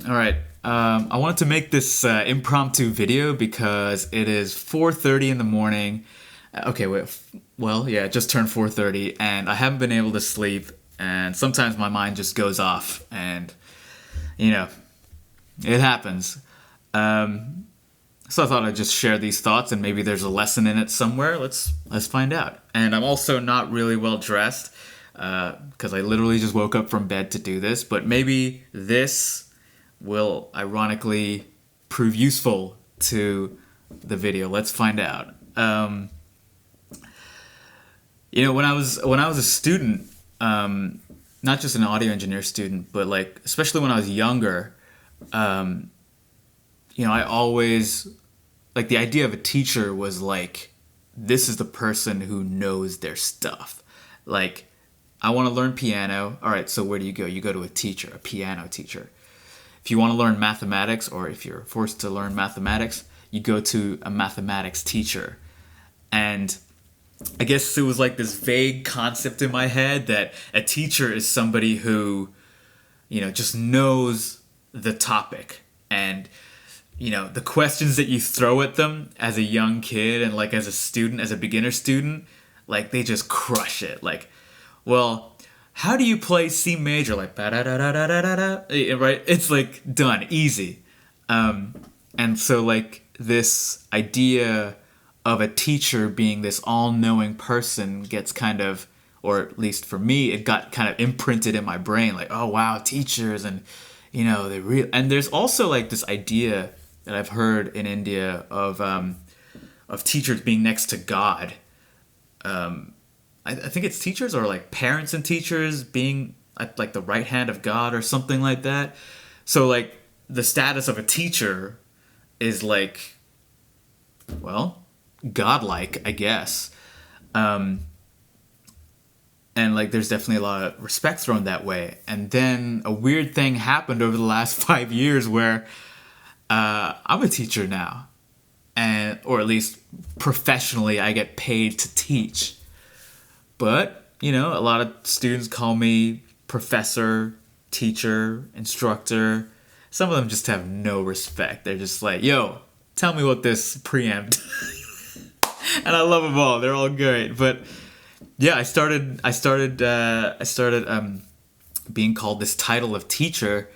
All right. I wanted to make this impromptu video because it is 4:30 in the morning. Okay, wait. Well, yeah, it just turned 4:30, and I haven't been able to sleep. And sometimes my mind just goes off, and you know, it happens. Um, so I thought I'd just share these thoughts, and maybe there's a lesson in it somewhere. Let's find out. And I'm also not really well dressed because I literally just woke up from bed to do this. But maybe this will ironically prove useful to the video. Let's find out. When I was a student, not just an audio engineer student, but like especially when I was younger, I always like the idea of a teacher was like this is the person who knows their stuff. Like I want to learn piano. All right, so where do you go? You go to a teacher, a piano teacher. If you want to learn mathematics, or if you're forced to learn mathematics, you go to a mathematics teacher. And I guess it was like this vague concept in my head that a teacher is somebody who, just knows the topic. And, the questions that you throw at them as a young kid and like as a student, as a beginner student, like they just crush it. Like, well, how do you play C major? Like, ba da da da da da da da, right? It's like done, easy. And so, like, this idea of a teacher being this all-knowing person gets kind of, or at least for me, it got kind of imprinted in my brain. Like, oh wow, teachers, and they real. And there's also like this idea that I've heard in India of teachers being next to God. I think it's teachers or like parents and teachers being at like the right hand of God or something like that. So like the status of a teacher is like, well, godlike, I guess. And like there's definitely a lot of respect thrown that way. And then a weird thing happened over the last 5 years where I'm a teacher now, and or at least professionally I get paid to teach. But, a lot of students call me professor, teacher, instructor. Some of them just have no respect. They're just like, yo, tell me what this preempt. And I love them all. They're all great. But yeah, I started being called this title of teacher.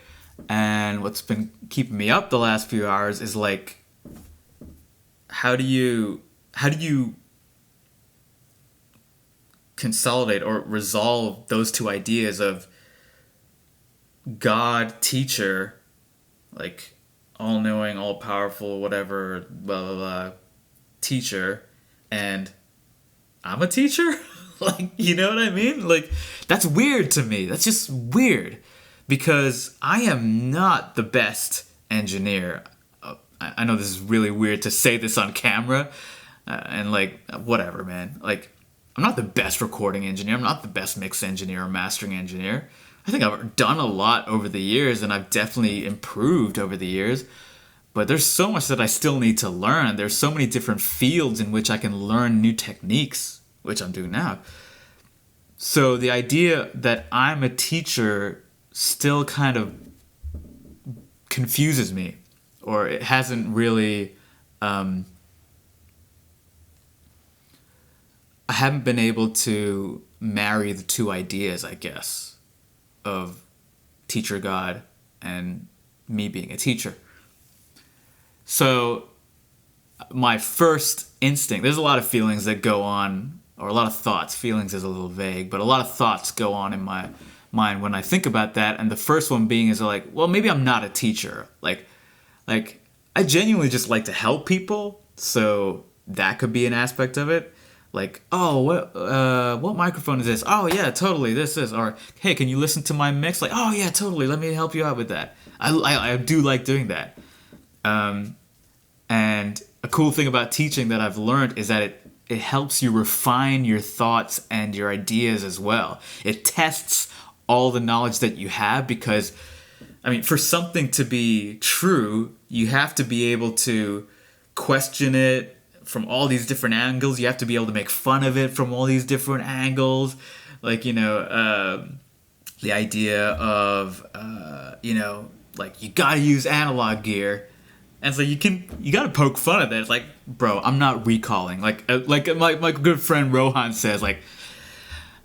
And what's been keeping me up the last few hours is like, how do you consolidate or resolve those two ideas of God, teacher, like all knowing, all powerful, whatever, blah, blah, blah, teacher, and I'm a teacher? Like, you know what I mean? Like, that's weird to me. That's just weird because I am not the best engineer. I know this is really weird to say this on camera and like, whatever, man. Like, I'm not the best recording engineer. I'm not the best mix engineer or mastering engineer. I think I've done a lot over the years and I've definitely improved over the years. But there's so much that I still need to learn. There's so many different fields in which I can learn new techniques, which I'm doing now. So the idea that I'm a teacher still kind of confuses me, or it hasn't really I haven't been able to marry the two ideas, I guess, of teacher God and me being a teacher. So my first instinct, there's a lot of feelings that go on, or a lot of thoughts. Feelings is a little vague, but a lot of thoughts go on in my mind when I think about that. And the first one being is like, well, maybe I'm not a teacher. Like I genuinely just like to help people, so that could be an aspect of it. Like, oh, what microphone is this? Oh yeah, totally, this is. Or hey, can you listen to my mix? Like, oh yeah, totally. Let me help you out with that. I do like doing that. And a cool thing about teaching that I've learned is that it helps you refine your thoughts and your ideas as well. It tests all the knowledge that you have because, I mean, for something to be true, you have to be able to question it from all these different angles. You have to be able to make fun of it from all these different angles. Like, the idea of, like, you gotta use analog gear. And so you gotta poke fun at that. It's like, bro, I'm not recalling. Like my good friend Rohan says, like,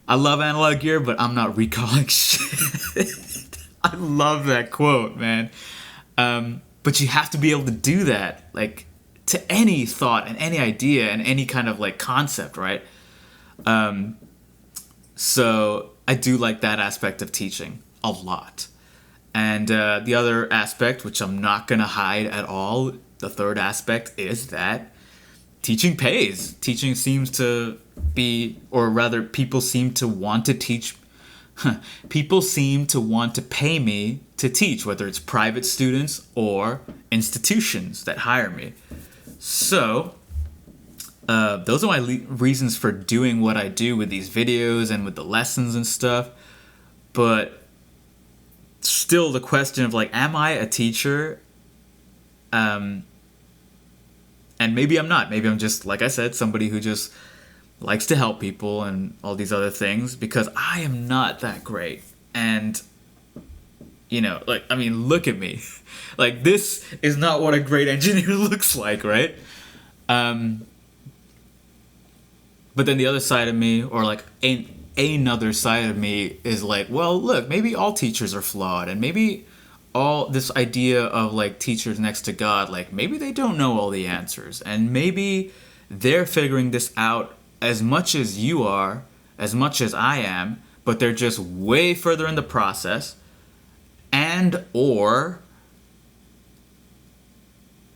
I love analog gear, but I'm not recalling shit. I love that quote, man. But you have to be able to do that, like, to any thought and any idea and any kind of, like, concept, right? So I do like that aspect of teaching a lot. And the other aspect, which I'm not going to hide at all, the third aspect is that teaching pays. Teaching seems to be, or rather, people seem to want to teach. People seem to want to pay me to teach, whether it's private students or institutions that hire me. So, those are my reasons for doing what I do with these videos and with the lessons and stuff. But still, the question of, like, am I a teacher? And maybe I'm not. Maybe I'm just, like I said, somebody who just likes to help people and all these other things, because I am not that great. And, you know, like, I mean, look at me. Like, this is not what a great engineer looks like, right? But then the other side of me, or like another side of me, is like, well, look, maybe all teachers are flawed, and maybe all this idea of, like, teachers next to God, like, maybe they don't know all the answers, and maybe they're figuring this out as much as you are, as much as I am, but they're just way further in the process, and or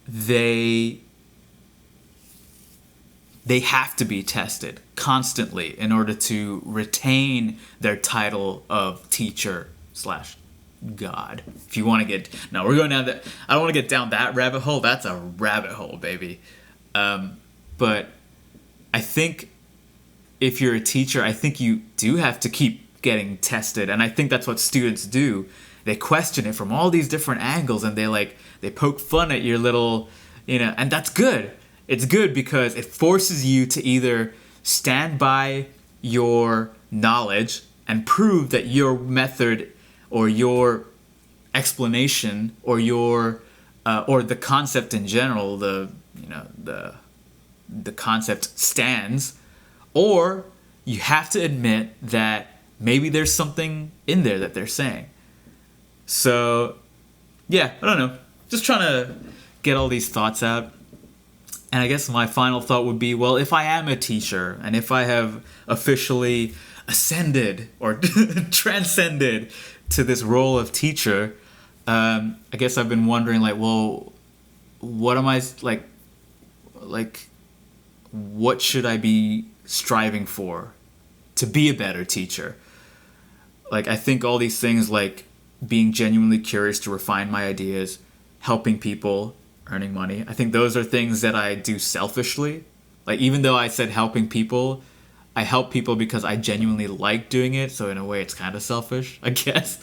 they have to be tested constantly in order to retain their title of teacher / God. If you want to get... No, we're going down that... I don't want to get down that rabbit hole. That's a rabbit hole, baby. But I think if you're a teacher, I think you do have to keep getting tested. And I think that's what students do. They question it from all these different angles, and they poke fun at your little... You know, and that's good. It's good because it forces you to either stand by your knowledge and prove that your method or your explanation or your or the concept in general, the concept stands, or you have to admit that maybe there's something in there that they're saying. So, yeah, I don't know. Just trying to get all these thoughts out. And I guess my final thought would be, well, if I am a teacher and if I have officially ascended or transcended to this role of teacher, I guess I've been wondering, like, well, what am I, like, what should I be striving for to be a better teacher? Like, I think all these things, like being genuinely curious to refine my ideas, helping people, earning money, I think those are things that I do selfishly. Like, even though I said helping people, I help people because I genuinely like doing it. So in a way, it's kind of selfish, I guess.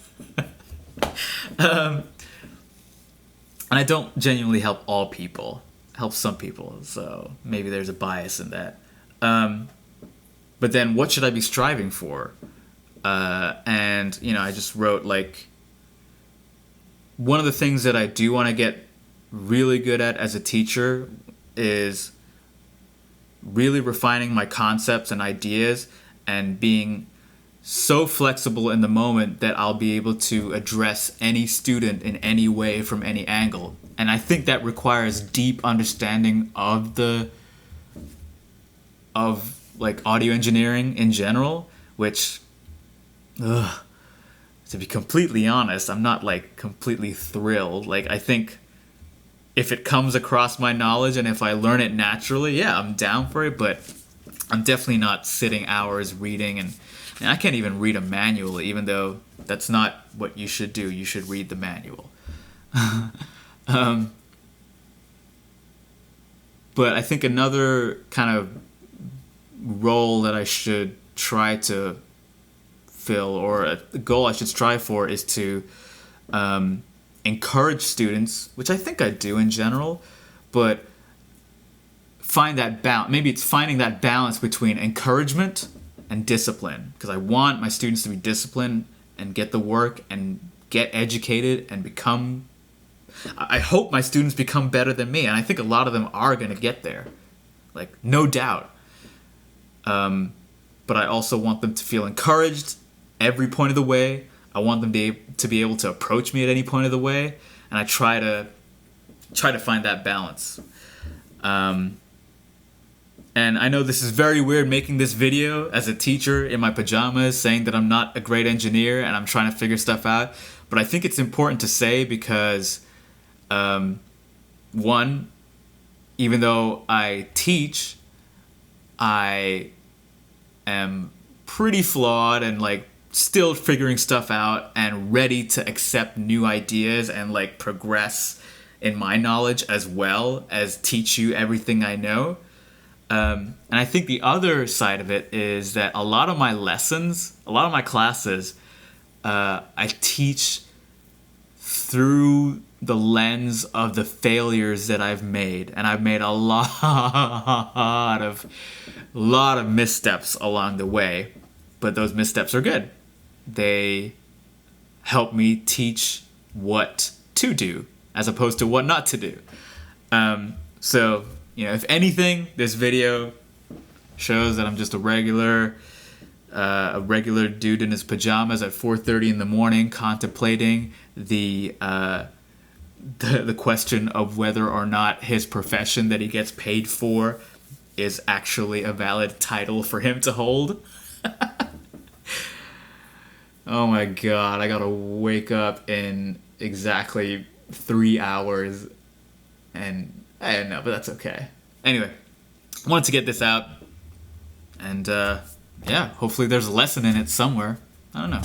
And I don't genuinely help all people. I help some people. So maybe there's a bias in that. But then what should I be striving for? And, you know, I just wrote, like, one of the things that I do want to get really good at as a teacher is really refining my concepts and ideas and being so flexible in the moment that I'll be able to address any student in any way from any angle. And I think that requires deep understanding of like audio engineering in general, which, to be completely honest, I'm not, like, completely thrilled. Like, I think if it comes across my knowledge and if I learn it naturally, yeah, I'm down for it, but I'm definitely not sitting hours reading, and I can't even read a manual, even though that's not what you should do. You should read the manual. But I think another kind of role that I should try to fill, or a goal I should strive for, is to encourage students, which I think I do in general, but find that balance. Maybe it's finding that balance between encouragement and discipline, because I want my students to be disciplined and get the work and get educated and become. I hope my students become better than me, and I think a lot of them are going to get there, like no doubt. But I also want them to feel encouraged every point of the way. I want them to be able to approach me at any point of the way, and I try to find that balance. And I know this is very weird making this video as a teacher in my pajamas saying that I'm not a great engineer and I'm trying to figure stuff out. But I think it's important to say because, one, even though I teach, I am pretty flawed and like still figuring stuff out and ready to accept new ideas and like progress in my knowledge as well as teach you everything I know. And I think the other side of it is that a lot of my lessons, a lot of my classes, I teach through the lens of the failures that I've made. And I've made a lot of missteps along the way, but those missteps are good. They help me teach what to do as opposed to what not to do. So, you know, if anything, this video shows that I'm just a regular dude in his pajamas at 4:30 in the morning contemplating the question of whether or not his profession that he gets paid for is actually a valid title for him to hold. Oh my god, I gotta wake up in exactly 3 hours, and I don't know, but that's okay. Anyway, I wanted to get this out, and yeah, hopefully there's a lesson in it somewhere. I don't know.